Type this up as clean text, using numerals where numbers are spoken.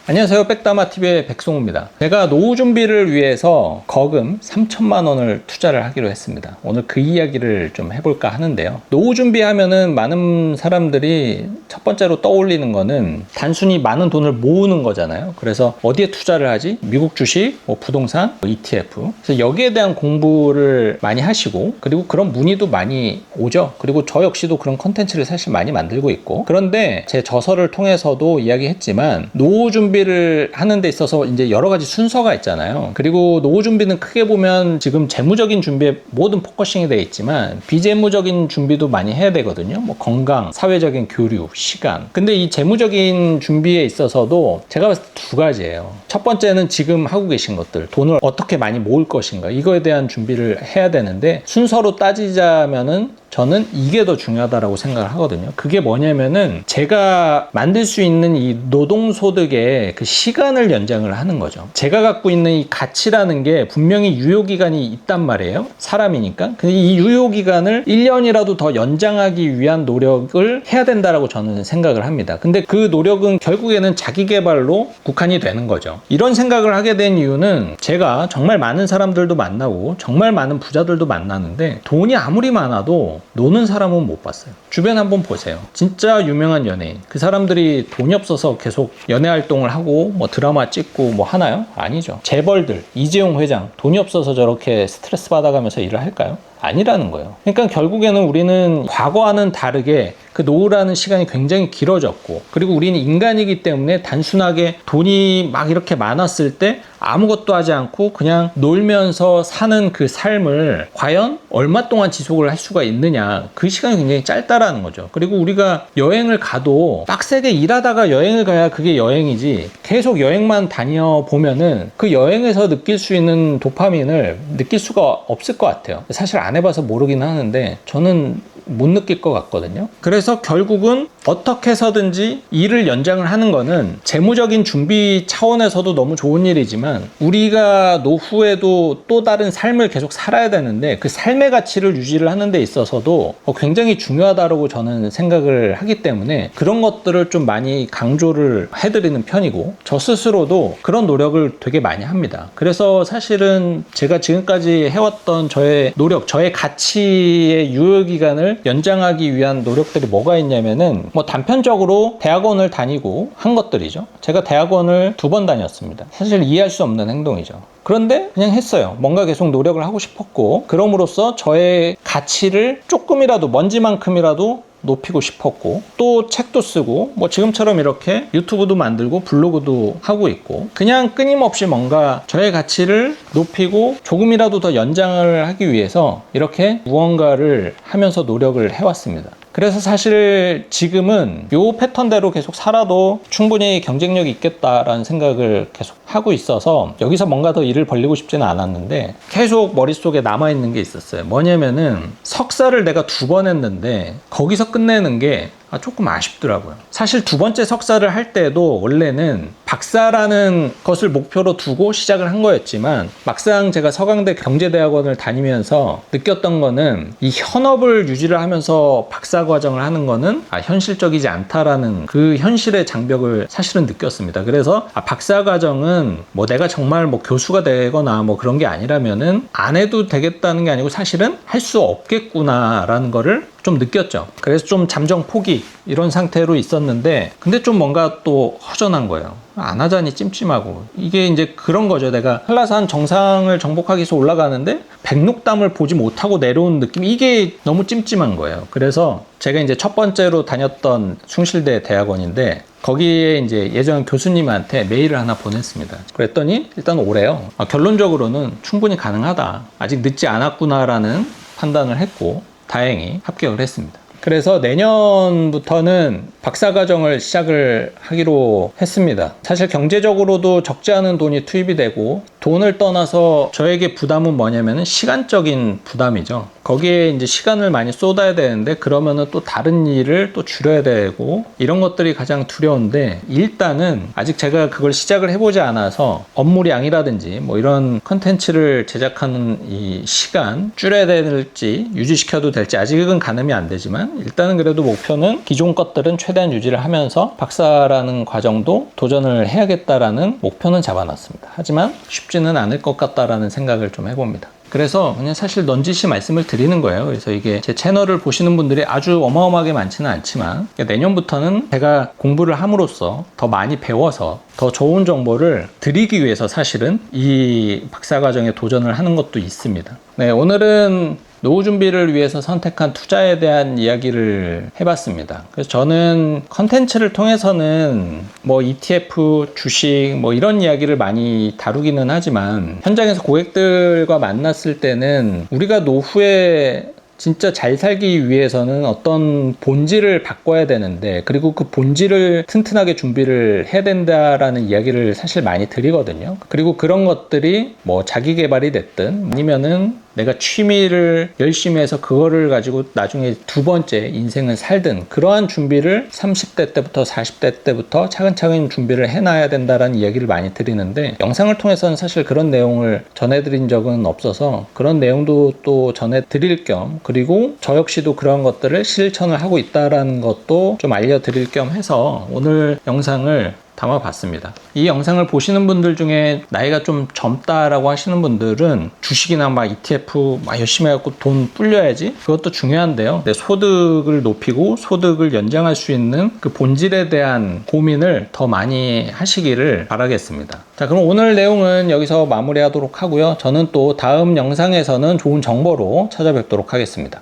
안녕하세요. 백다마TV의 백송우입니다. 제가 노후 준비를 위해서 거금 3천만 원을 투자를 하기로 했습니다. 오늘 그 이야기를 좀 해볼까 하는데요. 노후 준비하면은 많은 사람들이 첫 번째로 떠올리는 거는 단순히 많은 돈을 모으는 거잖아요. 그래서 어디에 투자를 하지? 미국 주식, 부동산, ETF. 그래서 여기에 대한 공부를 많이 하시고, 그리고 그런 문의도 많이 오죠. 그리고 저 역시도 그런 컨텐츠를 사실 많이 만들고 있고. 그런데 제 저서를 통해서도 이야기했지만 노후 준비를 하는 데 있어서 이제 여러 가지 순서가 있잖아요. 그리고 노후 준비는 크게 보면 지금 재무적인 준비에 모든 포커싱이 되어 있지만 비재무적인 준비도 많이 해야 되거든요. 건강, 사회적인 교류, 시간. 근데 이 재무적인 준비에 있어서도 제가 봤을 때 두 가지예요. 첫 번째는 지금 하고 계신 것들, 돈을 어떻게 많이 모을 것인가, 이거에 대한 준비를 해야 되는데, 순서로 따지자면은 저는 이게 더 중요하다고 생각을 하거든요. 그게 뭐냐면은 제가 만들 수 있는 이 노동소득의 그 시간을 연장을 하는 거죠. 제가 갖고 있는 이 가치라는 게 분명히 유효기간이 있단 말이에요. 사람이니까. 근데 이 유효기간을 1년이라도 더 연장하기 위한 노력을 해야 된다라고 저는 생각을 합니다. 근데 그 노력은 결국에는 자기 개발로 국한이 되는 거죠. 이런 생각을 하게 된 이유는 제가 정말 많은 사람들도 만나고 정말 많은 부자들도 만나는데 돈이 아무리 많아도 노는 사람은 못 봤어요. 주변 한번 보세요. 진짜 유명한 연예인, 그 사람들이 돈이 없어서 계속 연애 활동을 하고 드라마 찍고 하나요? 아니죠. 재벌들, 이재용 회장, 돈이 없어서 저렇게 스트레스 받아가면서 일을 할까요? 아니라는 거예요. 그러니까 결국에는 우리는 과거와는 다르게 그 노후라는 시간이 굉장히 길어졌고, 그리고 우리는 인간이기 때문에 단순하게 돈이 막 이렇게 많았을 때 아무것도 하지 않고 그냥 놀면서 사는 그 삶을 과연 얼마 동안 지속을 할 수가 있느냐, 그 시간이 굉장히 짧다라는 거죠. 그리고 우리가 여행을 가도 빡세게 일하다가 여행을 가야 그게 여행이지, 계속 여행만 다녀 보면은 그 여행에서 느낄 수 있는 도파민을 느낄 수가 없을 것 같아요. 사실 안 해봐서 모르긴 하는데 저는 못 느낄 것 같거든요. 그래서 결국은 어떻게 해서든지 일을 연장을 하는 거는 재무적인 준비 차원에서도 너무 좋은 일이지만, 우리가 노후에도 또 다른 삶을 계속 살아야 되는데 그 삶의 가치를 유지를 하는 데 있어서도 굉장히 중요하다고 저는 생각을 하기 때문에 그런 것들을 좀 많이 강조를 해드리는 편이고, 저 스스로도 그런 노력을 되게 많이 합니다. 그래서 사실은 제가 지금까지 해왔던 저의 노력, 저의 가치의 유효기간을 연장하기 위한 노력들이 뭐가 있냐면은 단편적으로 대학원을 다니고 한 것들이죠. 제가 대학원을 2번 다녔습니다. 사실 이해할 수 없는 행동이죠. 그런데 그냥 했어요. 뭔가 계속 노력을 하고 싶었고, 그럼으로써 저의 가치를 조금이라도, 먼지만큼이라도 높이고 싶었고, 또 책도 쓰고 지금처럼 이렇게 유튜브도 만들고 블로그도 하고 있고, 그냥 끊임없이 뭔가 저의 가치를 높이고 조금이라도 더 연장을 하기 위해서 이렇게 무언가를 하면서 노력을 해왔습니다. 그래서 사실 지금은 이 패턴대로 계속 살아도 충분히 경쟁력이 있겠다라는 생각을 계속 하고 있어서 여기서 뭔가 더 일을 벌리고 싶지는 않았는데, 계속 머릿속에 남아있는 게 있었어요. 뭐냐면은 석사를 내가 2번 했는데 거기서 끝내는 게 조금 아쉽더라고요. 사실 2번째 석사를 할 때도 원래는 박사라는 것을 목표로 두고 시작을 한 거였지만, 막상 제가 서강대 경제대학원을 다니면서 느꼈던 거는 이 현업을 유지를 하면서 박사 과정을 하는 거는 현실적이지 않다라는 그 현실의 장벽을 사실은 느꼈습니다. 그래서 박사 과정은 내가 정말 교수가 되거나 그런 게 아니라면은 안 해도 되겠다는 게 아니고 사실은 할 수 없겠구나라는 거를 좀 느꼈죠. 그래서 좀 잠정 포기, 이런 상태로 있었는데, 근데 좀 뭔가 또 허전한 거예요. 안 하자니 찜찜하고. 이게 이제 그런 거죠. 내가 한라산 정상을 정복하기 위해서 올라가는데 백록담을 보지 못하고 내려온 느낌, 이게 너무 찜찜한 거예요. 그래서 제가 이제 첫 번째로 다녔던 숭실대 대학원인데, 거기에 이제 예전 교수님한테 메일을 하나 보냈습니다. 그랬더니 일단 오래요. 결론적으로는 충분히 가능하다, 아직 늦지 않았구나라는 판단을 했고, 다행히 합격을 했습니다. 그래서 내년부터는 박사과정을 시작을 하기로 했습니다. 사실 경제적으로도 적지 않은 돈이 투입이 되고, 돈을 떠나서 저에게 부담은 뭐냐면은 시간적인 부담이죠. 거기에 이제 시간을 많이 쏟아야 되는데 그러면은 또 다른 일을 또 줄여야 되고 이런 것들이 가장 두려운데, 일단은 아직 제가 그걸 시작을 해보지 않아서 업무량이라든지 뭐 이런 컨텐츠를 제작하는 이 시간 줄여야 될지 유지시켜도 될지 아직은 가늠이 안 되지만, 일단은 그래도 목표는 기존 것들은 최대한 유지를 하면서 박사라는 과정도 도전을 해야겠다라는 목표는 잡아놨습니다. 하지만 쉽지는 않을 것 같다라는 생각을 좀 해봅니다. 그래서 그냥 사실 넌지시 말씀을 드리는 거예요. 그래서 이게 제 채널을 보시는 분들이 아주 어마어마하게 많지는 않지만, 내년부터는 제가 공부를 함으로써 더 많이 배워서 더 좋은 정보를 드리기 위해서 사실은 이 박사과정에 도전을 하는 것도 있습니다. 네, 오늘은 노후 준비를 위해서 선택한 투자에 대한 이야기를 해봤습니다. 그래서 저는 컨텐츠를 통해서는 뭐 ETF, 주식 뭐 이런 이야기를 많이 다루기는 하지만, 현장에서 고객들과 만났을 때는 우리가 노후에 진짜 잘 살기 위해서는 어떤 본질을 바꿔야 되는데, 그리고 그 본질을 튼튼하게 준비를 해야 된다라는 이야기를 사실 많이 드리거든요. 그리고 그런 것들이 뭐 자기 개발이 됐든 아니면은 내가 취미를 열심히 해서 그거를 가지고 나중에 두 번째 인생을 살든, 그러한 준비를 30대 때부터 40대 때부터 차근차근 준비를 해놔야 된다라는 이야기를 많이 드리는데, 영상을 통해서는 사실 그런 내용을 전해드린 적은 없어서 그런 내용도 또 전해드릴 겸, 그리고 저 역시도 그런 것들을 실천을 하고 있다라는 것도 좀 알려드릴 겸 해서 오늘 영상을 담아봤습니다. 이 영상을 보시는 분들 중에 나이가 좀 젊다라고 하시는 분들은 주식이나 막 ETF 막 열심히 해갖고 돈 불려야지, 그것도 중요한데요. 내 소득을 높이고 소득을 연장할 수 있는 그 본질에 대한 고민을 더 많이 하시기를 바라겠습니다. 자, 그럼 오늘 내용은 여기서 마무리하도록 하고요. 저는 또 다음 영상에서는 좋은 정보로 찾아뵙도록 하겠습니다.